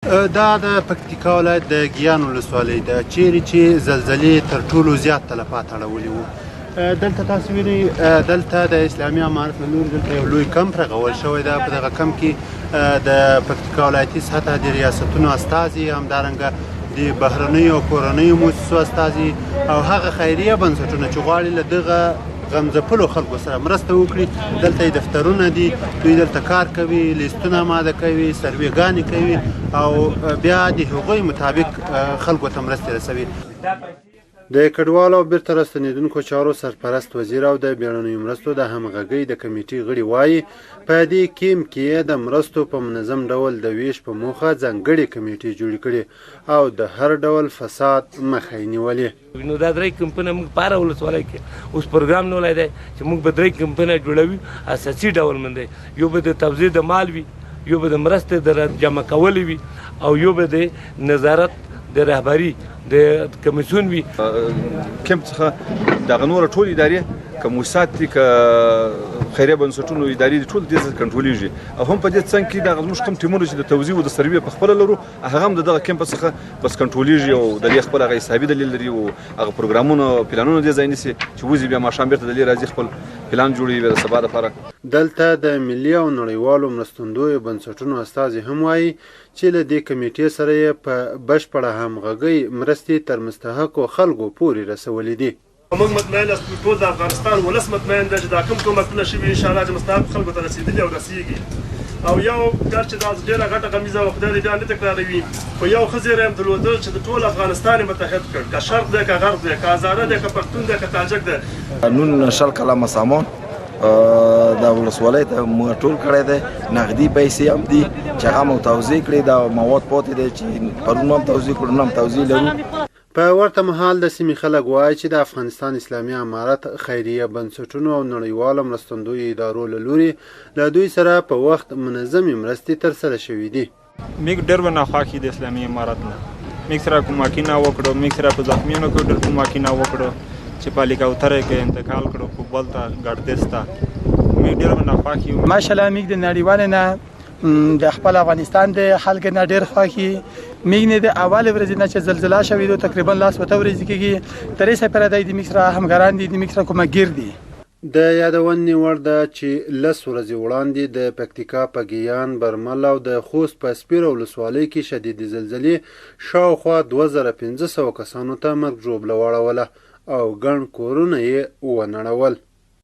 دا د پکتیکا ولایت د ګیان ولسوالۍ ده چیرې چې زلزلې تر ټولو زیات تلفات اړولي وو. دلته تاسو وینئ دلته د اسلامي امارت له لوري دلته یو لوی کمپ رغول شوی ده. په دغه کمپ کې د پکتیکا ولایتي سطحه د ریاستونو استازي، همدارنګه د بهرنیو او کورنیو مؤسسو استازي او هغه خیریه بنسټونه چې غواړي له دغه غمځپلو خلکو سره مرسته وکړي. دلته دفترونه دي، دوی دلته کار کوي، لیستونه آماده کوي، سروېګانې کوي او بیا د هغوی مطابق خلکو ته مرستې رسوي. د کډوالو او بیرته راستنېدونکو چارو سرپرست وزیر او د بیړنیو مرستو د همغږۍ د کمیټې غړي وایي په دې کیمپ کې د مرستو په منظم ډول د ویش په موخه ځانګړې کمیټې جوړې کړي او د هر ډول فساد مخه یې نیولې. نو دا درې کمپنۍ موږ په هره ولسوالۍ کې اوس پروګرام نیولی دی چې موږ به درې کمپنۍ جوړوي اساسي ډول باندې. یو به د توزیع د مال وي، یو به د مرستې د جمع کول وي او یو به د نظارت د رهبري د کمیسیون وي. کمپ څخه دغه نور ټول ادارې که موسسات دي که خیریه بنسټونو ادارې دي ټول دې کنټرولیږي او هم په دې څنګ کې دغه زموږ کوم ټیمونه چې د توزیع او د سروې په خپله لرو هغه هم د دغه کمپ څخه بس کنټرولیږي او د دې خپل هغه حسابي دلیل لري او هغه پروګرامونه پلانونه دې ځای نیسي چې وځي بیا ماښام بیرته د دې راځي خپل پلان جوړوي د سبا دپاره. دلته د ملي او نړیوالو مرستندویو بنسټونو استازي هم وایي چې له دې کمیټې سره یې په بشپړه همغږۍ مرستې تر مستحقو خلکو پورې رسولې دي. موږ مطمئن یاست ټول د افغانستان ولس مطمئن دی چې دا کوم کومکونه شوي انشاءالله چې مستحق خلکو ته رسېدلي او رسېږي. او یو ګر چې دا ډېره غټه غمیزه وه خدای دې بیا نه تکراروي، خو یو ښه زیری هم درلودل چې د ټول افغانستان یې متحد کړ، که شرق دی که غرب دی، که هزاره دی که پښتون دی که تاجک دی. نن شل کلمه سامان دا ولسوالۍ ته موږ ټول کړی دی، نغدي پیسې هم دي چې هغه مو توزیع کړي، دا مواد پاتې دی چې پرون هم توزیع کړو نن هم توزیع لرو. په ورته مهال د سیمې خلک وایي چې د افغانستان اسلامي امارت خیریه بنسټونو او نړیوالو مرستندویو ادارو له لوري له دوی سره په وخت منظمې مرستې ترسره شوې دي. موږ ډېر به ناخوښ یو د اسلامي امارت نه، موږ سره کومکي نه وکړو، موږ سره په زخمیانو کې ډېر کومکي نه وکړو چې په هلیکاپټر کې انتقال کړو کوبل ته ګردیز ته. موږ ډېر به ناخوښ یو. ماشاءالله موږ د نړیوالو نه د خپل افغانستان د خلکو نه ډېر خوښ یو. موږ نه د اول ورځې نه چې زلزله شوې ده تقریبا لاس وته ورځې کېږي تر اوسه پورې د موږ سره همکاران دي، د موږ سره کومکګیر دي. د یادونې وړ ده چې 10 ورځې وړاندې د پکتیکا په ګیان، برمل او د خوست په سپیره ولسوالۍ کې شدیدې زلزلې شاوخوا 2500 کسانو ته مرګ ژوبله واړوله او ګڼ کورونه یې ونړول.